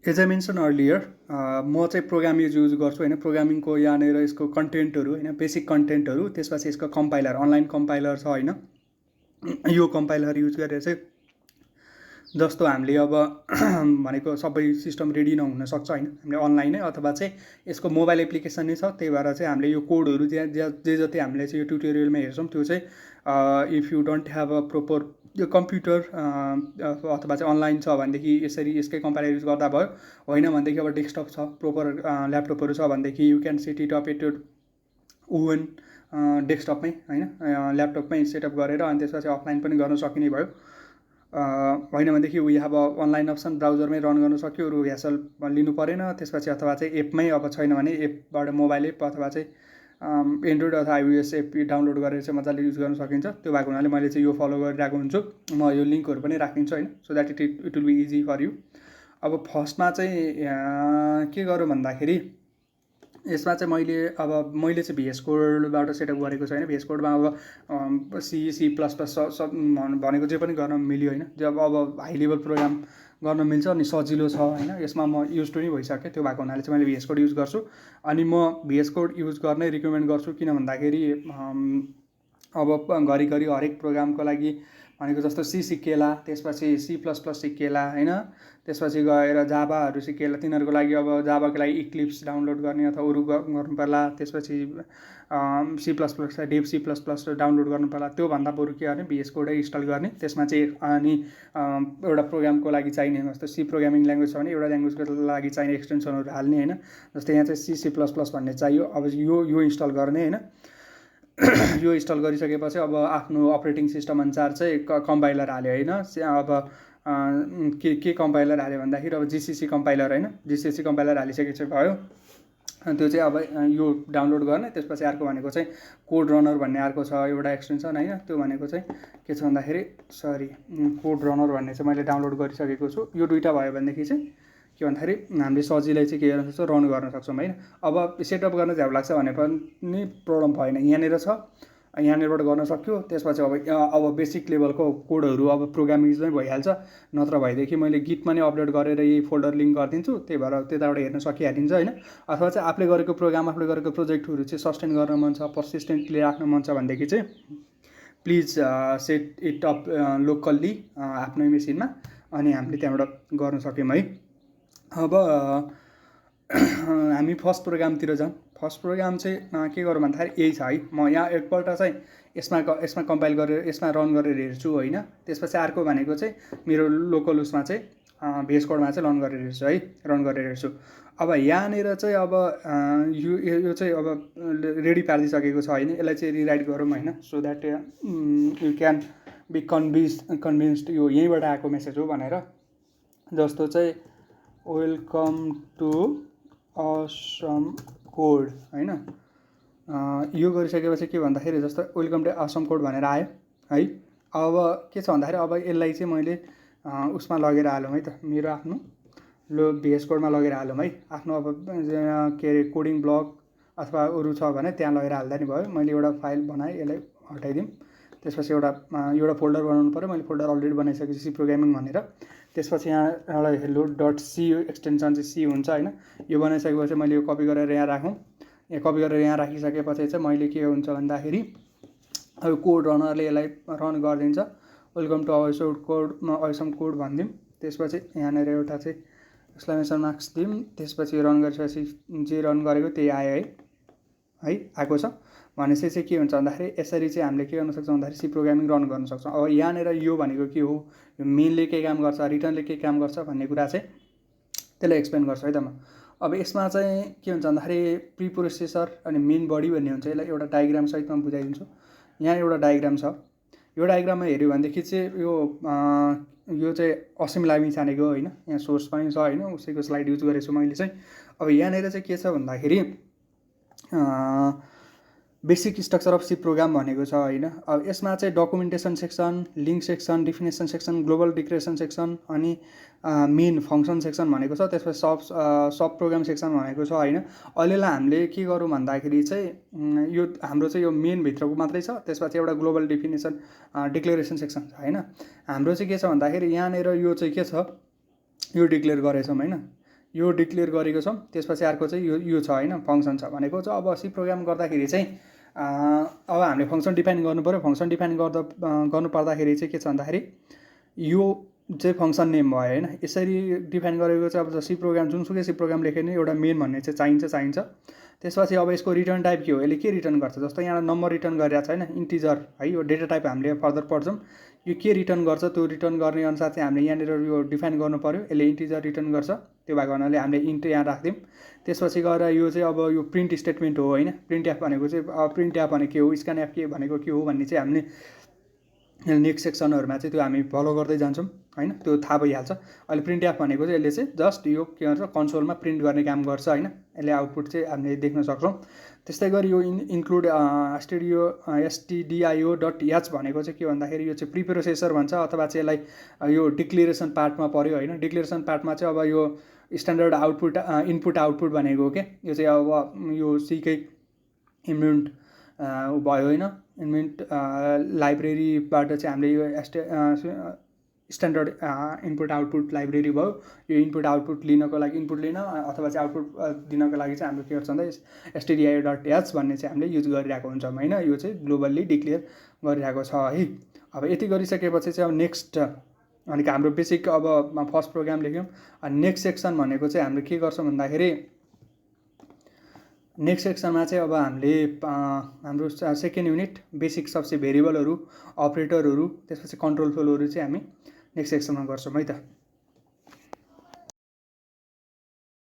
As I mention earlier म चाहिँ programme use गर्छु होइन। प्रोग्रामिङको यहाँनिर यसको कन्टेन्टहरू होइन, बेसिक कन्टेन्टहरू, त्यसपछि यसको कम्पाइलर, अनलाइन कम्पाइलर छ होइन। यो कम्पाइलर युज गरेर चाहिँ जस्तो हामीले अब भनेको सबै सिस्टम रेडी नहुनसक्छ होइन, हामीले अनलाइनै अथवा चाहिँ यसको मोबाइल एप्लिकेसन नै छ, त्यही भएर चाहिँ हामीले यो कोडहरू जे जति हामीले चाहिँ यो ट्युटोरियलमा हेर्छौँ त्यो चाहिँ if you don't have a proper यो कम्प्युटर अथवा चाहिँ अनलाइन छ भनेदेखि यसरी यसकै कम्पाइलर युज गर्दा भयो। होइन भनेदेखि अब डेस्कटप छ, प्रोपर ल्यापटपहरू छ भनेदेखि you can set it up at your own डेस्कटपमै होइन, ल्यापटपमै सेटअप गरेर अनि त्यसपछि अफलाइन पनि गर्न सकिने भयो। होइन भनेदेखि वी हेभ अनलाइन अप्सन, ब्राउजरमै रन गर्न सक्यो, रु ह्यासल लिनु परेन। त्यसपछि अथवा चाहिँ एपमै अब छैन भने एपबाट मोबाइल एप अथवा चाहिँ एन्ड्रोइड अथवा आइओएस एप डाउनलोड गरेर चाहिँ मजाले युज गर्न सकिन्छ। त्यो भएको हुनाले मैले चाहिँ यो फलो गरिरहेको हुन्छु। म यो लिङ्कहरू पनि राखिदिन्छु होइन, so that it will be easy for you. अब फर्स्टमा चाहिँ के गरौँ भन्दाखेरि यसमा चाहिँ मैले चाहिँ भिएस कोडबाट सेटअप गरेको छैन। भिएस कोडमा अब सी प्लस प्लस भनेको जे पनि गर्न मिल्यो होइन। जब अब हाई लेभल प्रोग्राम गर्न मिल्छ अनि सजिलो छ होइन। यसमा म युज टु नै भइसकेँ, त्यो भएको हुनाले चाहिँ मैले भिएस कोड युज गर्छु। अनि म भिएस कोड युज गर्नै रिकमेन्ड गर्छु, किन भन्दाखेरि अब घरिघरि हरेक प्रोग्रामको लागि भनेको जस्तो सी सिकेला, त्यसपछि सी प्लस प्लस सिकेला होइन, त्यसपछि गएर जाभाहरू सिकेला, तिनीहरूको लागि अब जाभाको लागि इक्लिप्स डाउनलोड गर्ने अथवा अरू गर्नु पर्ला। त्यसपछि C plus plus dev C plus plus download गर्नु पर्ला। त्योभन्दा बरु के गर्ने, भिएस कोडै इन्स्टल गर्ने। त्यसमा चाहिँ अनि एउटा प्रोग्रामको लागि चाहिने जस्तो सी प्रोग्रामिङ ल्याङ्ग्वेज छ भने एउटा ल्याङ्ग्वेजको लागि चाहिने एक्सटेन्सनहरू हाल्ने होइन। जस्तै यहाँ चाहिँ सी प्लस प्लस भन्ने चाहियो, अब यो इन्स्टल गर्ने होइन। यो इन्स्टल गरिसकेपछि अब आफ्नो अपरेटिङ सिस्टम अनुसार चाहिँ कम्पाइलर हाल्यो होइन। अब के कम्पाइलर हाल्यो भन्दाखेरि अब जिसिसी कम्पाइलर होइन, जिसिसी कम्पाइलर हालिसकेपछि भयो। त्यो चाहिँ अब यो डाउनलोड गर्ने। त्यसपछि अर्को भनेको चाहिँ कोड रनर भन्ने अर्को छ एउटा एक्सटेन्सन होइन। त्यो भनेको चाहिँ के छ भन्दाखेरि कोड रनर भन्ने चाहिँ मैले डाउनलोड गरिसकेको छु। यो दुइटा भयो भनेदेखि चाहिँ के भन्दाखेरि हामीले सजिलै चाहिँ के गर्न सक्छौँ, रन गर्न सक्छौँ होइन। अब सेटअप गर्न झ्याउ लाग्छ भने पनि प्रब्लम भएन, यहाँनिर छ, यहाँनिरबाट गर्न सक्यो। त्यसपछि अब बेसिक लेभलको कोडहरू अब प्रोग्रामिङमै भइहाल्छ। नत्र भएदेखि मैले गिटमा नै अपलोड गरेर यही फोल्डर लिङ्क गरिदिन्छु, त्यही भएर त्यताबाट हेर्न सकिहालिन्छ होइन। अथवा चाहिँ आफूले गरेको प्रोग्राम, आफूले गरेको प्रोजेक्टहरू चाहिँ सस्टेन गर्न मन छ, पर्सिस्टेन्टली राख्न मन छ भनेदेखि चाहिँ please set it up locally आफ्नै मेसिनमा, अनि हामीले त्यहाँबाट गर्न सक्यौँ है। अब हामी फर्स्ट प्रोग्रामतिर जाउँ। फर्स्ट प्रोग्राम चाहिँ के गरौँ भन्दाखेरि यही छ है। म यहाँ एकपल्ट चाहिँ यसमा कम्पाइल गरेर यसमा रन गरेर हेर्छु होइन। त्यसपछि अर्को भनेको चाहिँ मेरो लोकल उसमा चाहिँ भिएस कोडमा चाहिँ रन गरेर हेर्छु। अब यहाँनिर चाहिँ अब यो चाहिँ अब रेडी पारिदिइसकेको छ होइन। यसलाई चाहिँ रिराइट गरौँ होइन, so that you can be convinced यो यहीँबाट आएको मेसेज हो भनेर। जस्तो चाहिँ वेलकम टु असम कोड होइन। यो गरिसकेपछि के भन्दाखेरि जस्तो वेलकम टु असम कोड भनेर आयो है। अब के छ भन्दाखेरि अब यसलाई चाहिँ मैले उसमा लगेर हालौँ है त, मेरो आफ्नो भिएस कोडमा लगेर हालौँ है। आफ्नो अब के अरे कोडिङ ब्लग अथवा अरू छ भने त्यहाँ लगेर हाल्दा नि भयो। मैले एउटा फाइल बनाएँ, यसलाई हटाइदिउँ। त्यसपछि एउटा फोल्डर बनाउनु पऱ्यो। मैले फोल्डर अलरेडी बनाइसकेपछि सी प्रोग्रामिङ भनेर। त्यसपछि यहाँ एउटा हेलो डट सी एक्सटेन्सन चाहिँ सी हुन्छ होइन। यो बनाइसकेपछि मैले यो कपी गरेर यहाँ राखौँ। यहाँ कपी गरेर यहाँ राखिसकेपछि चाहिँ मैले के हुन्छ भन्दाखेरि अब कोड रनरले यसलाई रन गरिदिन्छ। वेलकम टु असम कोड भनिदिउँ। त्यसपछि यहाँनिर एउटा चाहिँ एक्सक्लेमेसन मार्क्स दिउँ। त्यसपछि रन गरिसकेपछि जे रन गरेको त्यही आयो है आएको छ। भनेपछि चाहिँ के हुन्छ भन्दाखेरि यसरी चाहिँ हामीले के गर्न सक्छौँ भन्दाखेरि सी प्रोग्रामिङ रन गर्न सक्छौँ। अब यहाँनिर यो भनेको के हो, यो मेनले के काम गर्छ, रिटर्नले के काम गर्छ भन्ने कुरा चाहिँ त्यसलाई एक्सप्लेन गर्छ है त म। अब यसमा चाहिँ के हुन्छ भन्दाखेरि प्री प्रोसेसर अनि मेन बडी भन्ने हुन्छ। यसलाई एउटा डायग्राम सहितमा बुझाइदिन्छु। यहाँ एउटा डायग्राम छ। यो डायग्राममा हेऱ्यो भनेदेखि चाहिँ यो चाहिँ असीम लामी छानेको होइन। यहाँ सोर्स पनि छ होइन, उसैको स्लाइड युज गरेको छु मैले चाहिँ। अब यहाँनिर चाहिँ के छ भन्दाखेरि basic structure of C program भनेको छ होइन। अब यसमा चाहिँ documentation section, link section, definition section, global declaration section अनि मेन फङ्सन सेक्सन भनेको छ। त्यसपछि सब प्रोग्राम सेक्सन भनेको छ होइन। अहिलेलाई हामीले के गरौँ भन्दाखेरि चाहिँ यो हाम्रो चाहिँ यो मेनभित्रको मात्रै छ। त्यसपछि एउटा ग्लोबल डिक्लेरेसन सेक्सन छ होइन। हाम्रो चाहिँ के छ भन्दाखेरि यहाँनिर यो चाहिँ के छ, यो डिक्लेयर गरेछौँ होइन। यो डिक्लेयर गरेको छौँ। त्यसपछि अर्को चाहिँ यो छ होइन, फङ्सन छ भनेको चाहिँ। अब सी प्रोग्राम गर्दाखेरि चाहिँ अब हामीले फङ्सन डिफाइन गर्नु पऱ्यो। फङ्सन डिफाइन गर्नु पर्दाखेरि चाहिँ के छ भन्दाखेरि यो चाहिँ फङ्सन नेम भयो होइन। यसरी डिफाइन गरेको चाहिँ अब सी प्रोग्राम जुनसुकै सी प्रोग्राम लेख्यो भने एउटा मेन भन्ने चाहिँ चाहिन्छ। त्यसपछि अब यसको रिटर्न टाइप के हो, यसले के रिटर्न गर्छ, जस्तो यहाँ नम्बर रिटर्न गरिरहेको छ होइन, इन्टिजर है। यो डेटा टाइप हामीले फर्दर पढ्छौँ। यो के रिटर्न गर्छ त्यो रिटर्न गर्ने अनुसार चाहिँ हामीले यहाँनिर यो डिफाइन गर्नु पऱ्यो। यसले इन्टिजर रिटर्न गर्छ, त्यो भएको हुनाले हामीले इन्ट यहाँ राखिदिउँ। त्यसपछि गएर यो चाहिँ अब यो प्रिन्ट स्टेटमेन्ट हो होइन। प्रिन्ट एफ भनेको चाहिँ प्रिन्ट एफ भनेको के हो, स्क्यान एफ के भनेको के हो भन्ने चाहिँ हामीले नेक्स्ट सेक्सनहरूमा चाहिँ त्यो हामी फलो गर्दै जान्छौँ होइन, त्यो थाहा भइहाल्छ। अहिले प्रिन्ट एफ भनेको चाहिँ यसले चाहिँ जस्ट यो के भन्छ कन्सोलमा प्रिन्ट गर्ने काम गर्छ होइन। यसले आउटपुट चाहिँ हामीले देख्न सक्छौँ। त्यस्तै गरी यो इन्क्लुड stdio.h भनेको चाहिँ के भन्दाखेरि यो चाहिँ प्रिप्रोसेसर भन्छ, अथवा चाहिँ यसलाई यो डिक्लेरेसन पार्टमा पऱ्यो होइन। डिक्लेरेसन पार्टमा चाहिँ अब यो स्ट्यान्डर्ड आउटपुट इनपुट आउटपुट भनेको हो क्या। यो चाहिँ अब यो सीकै इन्भेन्ट भयो होइन। इन्भेन्ट लाइब्रेरीबाट चाहिँ हामीले यो स्ट्यान्डर्ड इनपुट आउटपुट लाइब्रेरी भयो। यो इनपुट आउटपुट लिनको लागि इनपुट लिन अथवा चाहिँ आउटपुट दिनको लागि चाहिँ हामीले के गर्छ भन्दा stdio.h भन्ने चाहिँ हामीले युज गरिरहेको हुन्छौँ होइन। यो चाहिँ ग्लोबल्ली डिक्लेयर गरिरहेको छ है। अब यति गरिसकेपछि चाहिँ अब नेक्स्ट भनेको हाम्रो बेसिक अब फर्स्ट प्रोग्राम लेख्यौँ। नेक्स्ट सेक्सन भनेको चाहिँ हामीले के गर्छौँ भन्दाखेरि नेक्स्ट सेक्सनमा चाहिँ अब हामीले हाम्रो सेकेन्ड युनिट बेसिक सबसे भेरिएबलहरू अपरेटरहरू त्यसपछि कन्ट्रोल फ्लोहरू चाहिँ हामी नेक्स्ट सेक्सनमा गर्छौँ है त।